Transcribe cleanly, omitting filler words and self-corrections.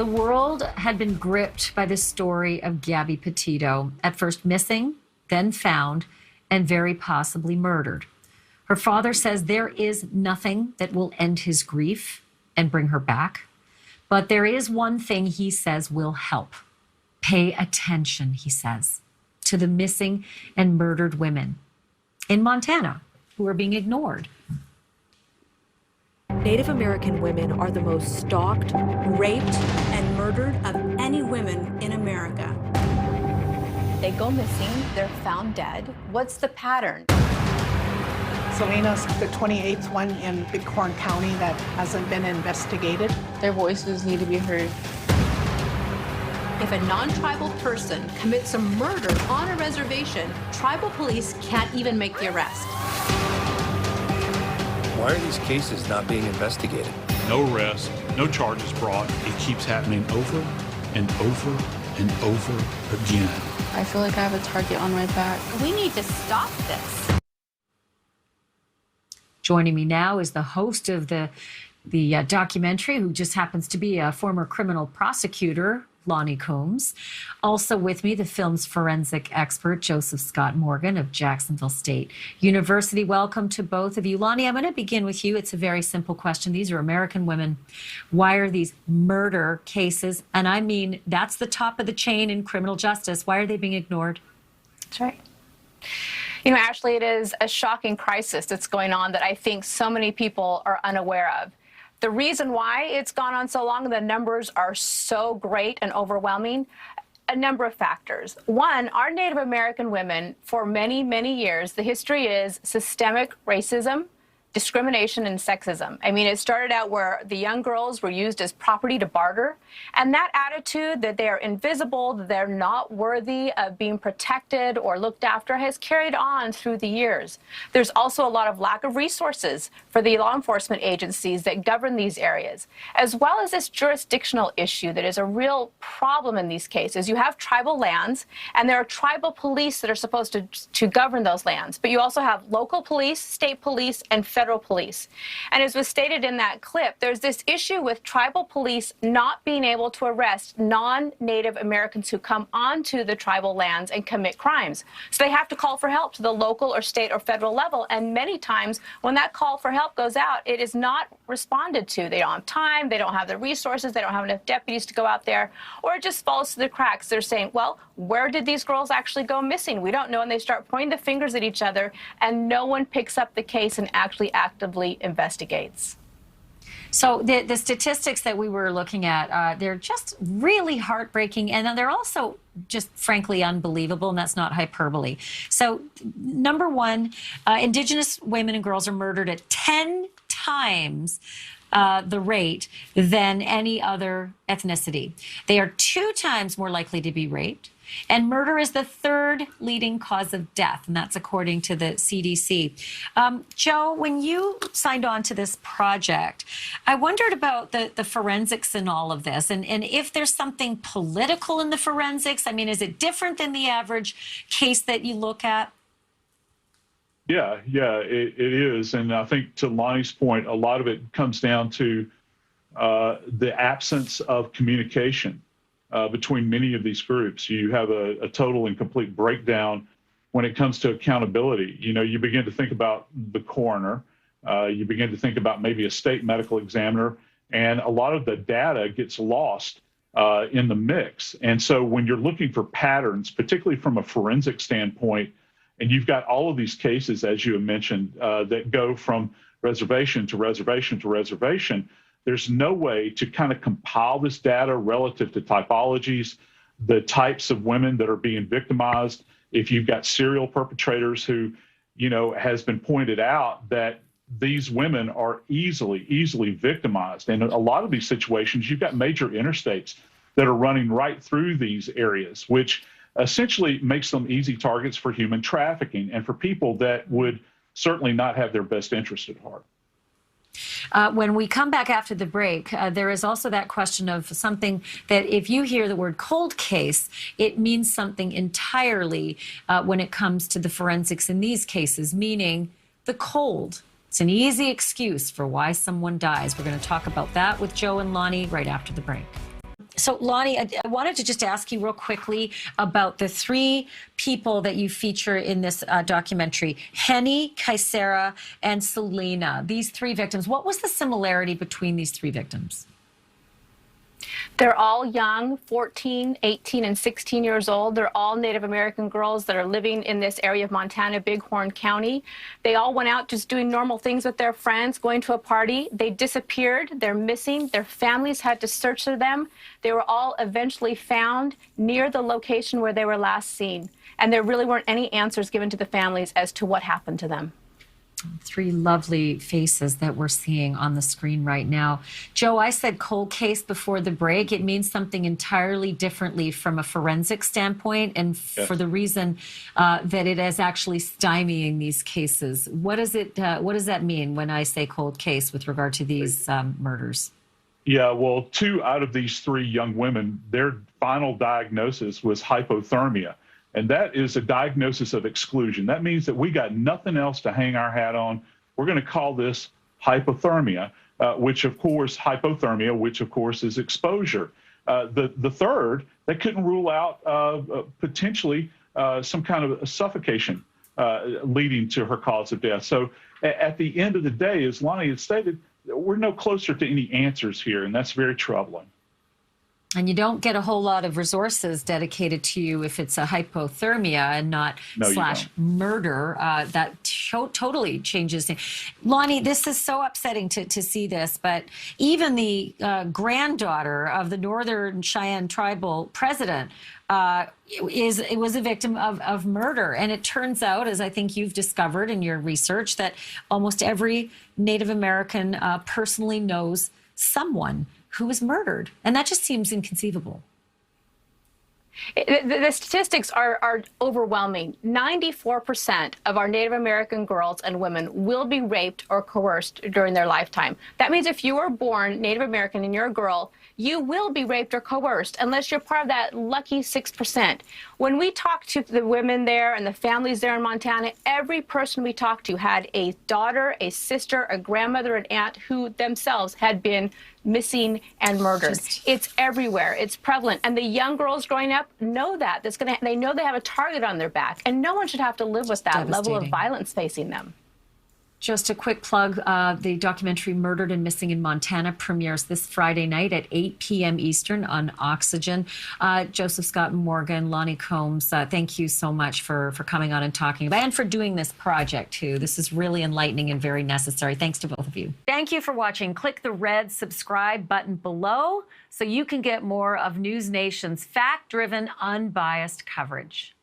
The world had been gripped by the story of Gabby Petito, at first missing, then found, and very possibly murdered. Her father says there is nothing that will end his grief and bring her back. But there is one thing he says will help. Pay attention, he says, to the missing and murdered women in Montana who are being ignored. Native American women are the most stalked, raped, and murdered of any women in America. They go missing, they're found dead. What's the pattern? Selena's the 28th one in Bighorn County that hasn't been investigated. Their voices need to be heard. If a non-tribal person commits a murder on a reservation, tribal police can't even make the arrest. Why are these cases not being investigated? No arrest, no charges brought. It keeps happening over and over and over again. I feel like I have a target on my back. We need to stop this. Joining me now is the host of the documentary, who just happens to be a former criminal prosecutor, Lonnie Combs. Also with me, the film's forensic expert, Joseph Scott Morgan of Jacksonville State University. Welcome to both of you. Lonnie, I'm going to begin with you. It's a very simple question. These are American women. Why are these murder cases, and I mean that's the top of the chain in criminal justice, why are they being ignored? That's right. You know, Ashley, it is a shocking crisis that's going on that I think so many people are unaware of. The reason why it's gone on so long, the numbers are so great and overwhelming, a number of factors. One, our Native American women, for many, many years, the history is systemic racism, discrimination, and sexism. I mean, it started out where the young girls were used as property to barter, and that attitude that they are invisible, that they're not worthy of being protected or looked after has carried on through the years. There's also a lot of lack of resources for the law enforcement agencies that govern these areas, as well as this jurisdictional issue that is a real problem in these cases. You have tribal lands, and there are tribal police that are supposed to govern those lands, but you also have local police, state police, and federal police. And as was stated in that clip, there's this issue with tribal police not being able to arrest non-Native Americans who come onto the tribal lands and commit crimes. So they have to call for help to the local or state or federal level. And many times when that call for help goes out, it is not responded to. They don't have time, they don't have the resources, they don't have enough deputies to go out there, or it just falls through the cracks. They're saying, well, where did these girls actually go missing? We don't know. And they start pointing the fingers at each other, and no one picks up the case and actually actively investigates. So the statistics that we were looking at, they're just really heartbreaking, and they're also just frankly unbelievable, and that's not hyperbole. So number one, Indigenous women and girls are murdered at 10 times the rate than any other ethnicity. They are 2 times more likely to be raped. And murder is the 3rd leading cause of death, and that's according to the CDC. Joe, when you signed on to this project, I wondered about the forensics in all of this, and if there's something political in the forensics. I mean, is it different than the average case that you look at? Yeah, it is. And I think to Lonnie's point, a lot of it comes down to the absence of communication between many of these groups. You have a total and complete breakdown when it comes to accountability. You know, you begin to think about the coroner, you begin to think about maybe a state medical examiner, and a lot of the data gets lost in the mix. And so when you're looking for patterns, particularly from a forensic standpoint, and you've got all of these cases, as you have mentioned, that go from reservation to reservation to reservation, there's no way to kind of compile this data relative to typologies, the types of women that are being victimized. If you've got serial perpetrators who, you know, has been pointed out that these women are easily victimized. And a lot of these situations, you've got major interstates that are running right through these areas, which essentially makes them easy targets for human trafficking and for people that would certainly not have their best interest at heart. When we come back after the break, there is also that question of something that if you hear the word cold case, it means something entirely when it comes to the forensics in these cases, meaning the cold. It's an easy excuse for why someone dies. We're going to talk about that with Joe and Lonnie right after the break. So, Lonnie, I wanted to just ask you real quickly about the three people that you feature in this documentary, Henny, Kaysera, and Selena. These three victims. What was the similarity between these three victims? They're all young, 14, 18, and 16 years old. They're all Native American girls that are living in this area of Montana, Bighorn County. They all went out just doing normal things with their friends, going to a party. They disappeared. They're missing. Their families had to search for them. They were all eventually found near the location where they were last seen. And there really weren't any answers given to the families as to what happened to them. Three lovely faces that we're seeing on the screen right now. Joe, I said cold case before the break. It means something entirely differently from a forensic standpoint, and for the reason that it is actually stymieing these cases. What does it? What does that mean when I say cold case with regard to these murders? Yeah, well, 2 out of these 3 young women, their final diagnosis was hypothermia. And that is a diagnosis of exclusion. That means that we got nothing else to hang our hat on. We're going to call this hypothermia, which of course is exposure. The third, they couldn't rule out potentially some kind of suffocation leading to her cause of death. So at the end of the day, as Lonnie had stated, we're no closer to any answers here, and that's very troubling. And you don't get a whole lot of resources dedicated to you if it's a hypothermia and not murder. That totally changes things. Lonnie, this is so upsetting to see this, but even the granddaughter of the Northern Cheyenne Tribal president was a victim of murder. And it turns out, as I think you've discovered in your research, that almost every Native American personally knows someone who was murdered. And that just seems inconceivable. The statistics are overwhelming. 94% of our Native American girls and women will be raped or coerced during their lifetime. That means if you are born Native American and you're a girl, you will be raped or coerced unless you're part of that lucky 6%. When we talked to the women there and the families there in Montana, every person we talked to had a daughter, a sister, a grandmother, an aunt who themselves had been missing and murdered. It's everywhere. It's prevalent. And the young girls growing up know that. They know they have a target on their back. And no one should have to live with that level of violence facing them. Just a quick plug, the documentary Murdered and Missing in Montana premieres this Friday night at 8 p.m. Eastern on Oxygen. Joseph Scott Morgan, Lonnie Combs, thank you so much for coming on and talking about, and for doing this project too. This is really enlightening and very necessary. Thanks to both of you. Thank you for watching. Click the red subscribe button below so you can get more of News Nation's fact-driven, unbiased coverage.